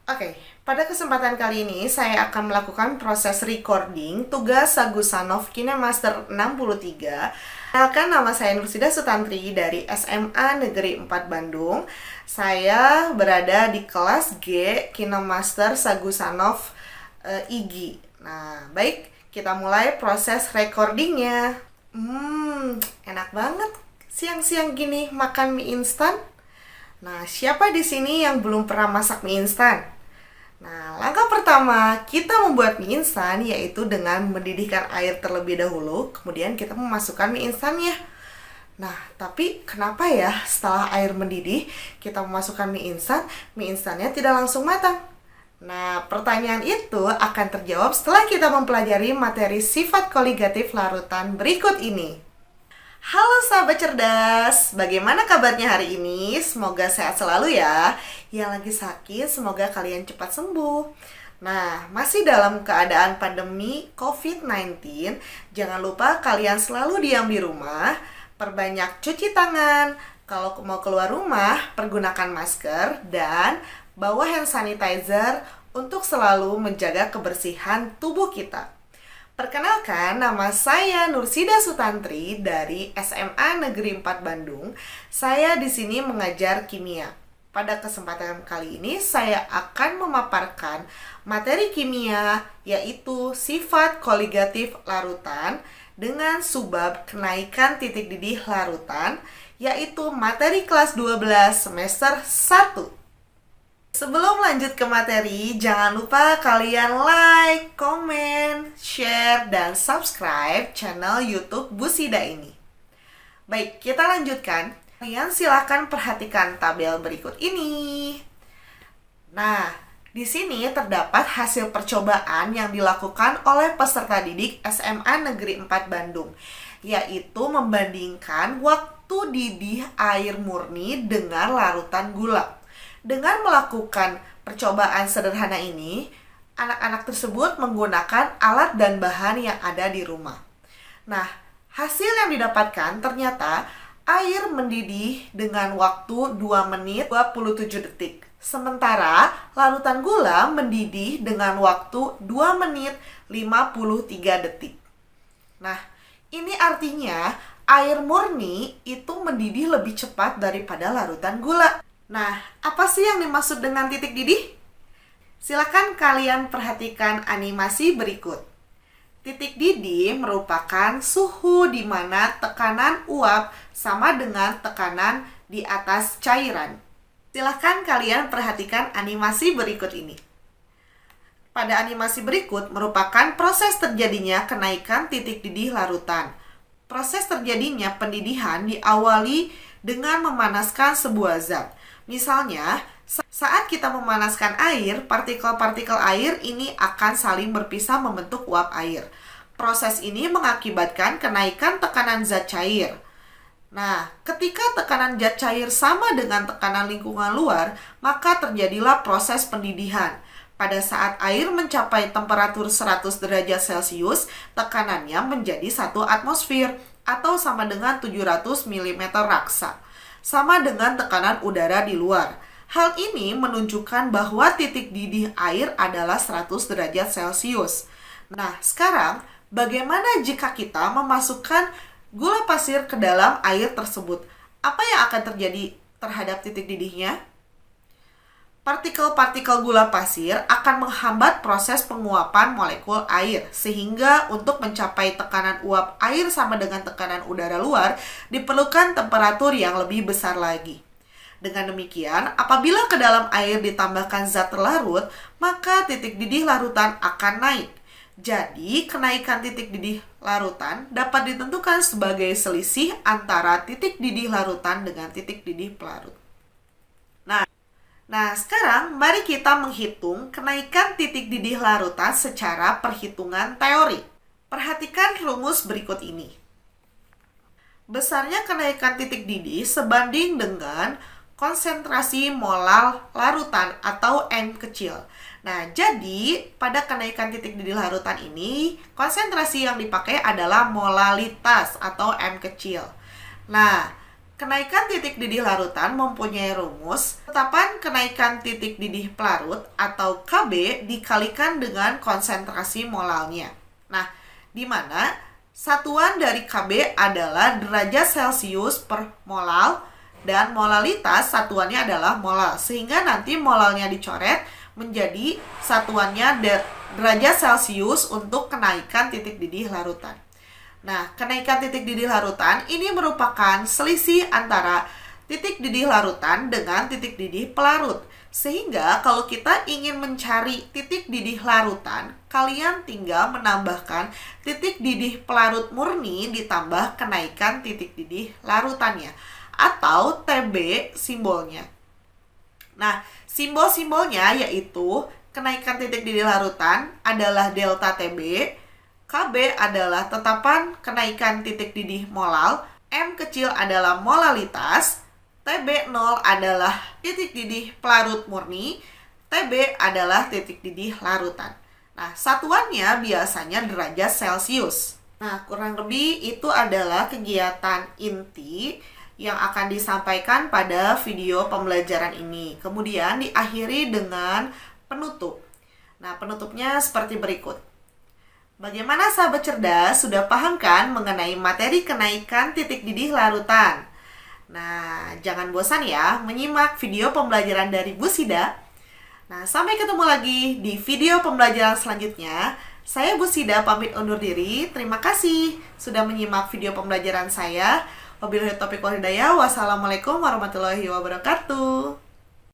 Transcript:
Oke, pada kesempatan kali ini saya akan melakukan proses recording tugas Sagusanov KineMaster 63. Kenalkan, nama saya Nursida Sutantri dari SMA Negeri 4 Bandung. Saya berada di kelas G KineMaster Sagusanov IGI. Nah, baik, kita mulai proses recordingnya. Enak banget siang-siang gini makan mie instan. Nah, siapa di sini yang belum pernah masak mie instan? Nah, langkah pertama kita membuat mie instan yaitu dengan mendidihkan air terlebih dahulu, kemudian kita memasukkan mie instannya. Nah, tapi kenapa ya setelah air mendidih kita memasukkan mie instannya tidak langsung matang? Nah, pertanyaan itu akan terjawab setelah kita mempelajari materi sifat koligatif larutan berikut ini. Halo sahabat cerdas, bagaimana kabarnya hari ini? Semoga sehat selalu ya. Yang lagi sakit, semoga kalian cepat sembuh. Nah, masih dalam keadaan pandemi COVID-19, jangan lupa kalian selalu diam di rumah, perbanyak cuci tangan, kalau mau keluar rumah, pergunakan masker, dan bawa hand sanitizer untuk selalu menjaga kebersihan tubuh kita. Perkenalkan, nama saya Nursida Sutantri dari SMA Negeri 4 Bandung. Saya di sini mengajar kimia. Pada kesempatan kali ini saya akan memaparkan materi kimia yaitu sifat koligatif larutan dengan subbab kenaikan titik didih larutan yaitu materi kelas 12 semester 1. Sebelum lanjut ke materi, jangan lupa kalian like, komen, share, dan subscribe channel YouTube Busida ini. Baik, kita lanjutkan. Kalian silakan perhatikan tabel berikut ini. Nah, di sini terdapat hasil percobaan yang dilakukan oleh peserta didik SMA Negeri 4 Bandung, yaitu membandingkan waktu didih air murni dengan larutan gula. Dengan melakukan percobaan sederhana ini, anak-anak tersebut menggunakan alat dan bahan yang ada di rumah. Nah, hasil yang didapatkan ternyata air mendidih dengan waktu 2 menit 27 detik. Sementara larutan gula mendidih dengan waktu 2 menit 53 detik. Nah, ini artinya air murni itu mendidih lebih cepat daripada larutan gula. Nah, apa sih yang dimaksud dengan titik didih? Silakan kalian perhatikan animasi berikut. Titik didih merupakan suhu di mana tekanan uap sama dengan tekanan di atas cairan. Silakan kalian perhatikan animasi berikut ini. Pada animasi berikut merupakan proses terjadinya kenaikan titik didih larutan. Proses terjadinya pendidihan diawali dengan memanaskan sebuah zat. Misalnya, saat kita memanaskan air, partikel-partikel air ini akan saling berpisah membentuk uap air. Proses ini mengakibatkan kenaikan tekanan zat cair. Nah, ketika tekanan zat cair sama dengan tekanan lingkungan luar, maka terjadilah proses pendidihan. Pada saat air mencapai temperatur 100 derajat Celcius, tekanannya menjadi 1 atmosfer atau sama dengan 700 mm raksa. Sama dengan tekanan udara di luar. Hal ini menunjukkan bahwa titik didih air adalah 100 derajat Celcius. Nah, sekarang bagaimana jika kita memasukkan gula pasir ke dalam air tersebut? Apa yang akan terjadi terhadap titik didihnya? Partikel-partikel gula pasir akan menghambat proses penguapan molekul air, sehingga untuk mencapai tekanan uap air sama dengan tekanan udara luar, diperlukan temperatur yang lebih besar lagi. Dengan demikian, apabila ke dalam air ditambahkan zat terlarut, maka titik didih larutan akan naik. Jadi, kenaikan titik didih larutan dapat ditentukan sebagai selisih antara titik didih larutan dengan titik didih pelarut. Nah, sekarang mari kita menghitung kenaikan titik didih larutan secara perhitungan teori. Perhatikan rumus berikut ini. Besarnya kenaikan titik didih sebanding dengan konsentrasi molal larutan atau M kecil. Nah, jadi pada kenaikan titik didih larutan ini, konsentrasi yang dipakai adalah molalitas atau M kecil. Nah, Kenaikan titik didih larutan mempunyai rumus tetapan kenaikan titik didih pelarut atau KB dikalikan dengan konsentrasi molalnya. Nah, di mana satuan dari KB adalah derajat Celcius per molal dan molalitas satuannya adalah molal. Sehingga nanti molalnya dicoret menjadi satuannya derajat Celcius untuk kenaikan titik didih larutan. Nah, kenaikan titik didih larutan ini merupakan selisih antara titik didih larutan dengan titik didih pelarut. Sehingga kalau kita ingin mencari titik didih larutan, kalian tinggal menambahkan titik didih pelarut murni ditambah kenaikan titik didih larutannya atau TB simbolnya. Nah, simbol-simbolnya yaitu kenaikan titik didih larutan adalah delta TB, KB adalah tetapan kenaikan titik didih molal, M kecil adalah molalitas, TB0 adalah titik didih pelarut murni, TB adalah titik didih larutan. Nah, satuannya biasanya derajat Celcius. Nah, kurang lebih itu adalah kegiatan inti yang akan disampaikan pada video pembelajaran ini. Kemudian diakhiri dengan penutup. Nah, penutupnya seperti berikut. Bagaimana sahabat cerdas, sudah paham kan mengenai materi kenaikan titik didih larutan? Nah, jangan bosan ya menyimak video pembelajaran dari Bu Sida. Nah, sampai ketemu lagi di video pembelajaran selanjutnya. Saya Bu Sida pamit undur diri. Terima kasih sudah menyimak video pembelajaran saya. Wabillahi taufiq wal hidayah. Wassalamualaikum warahmatullahi wabarakatuh.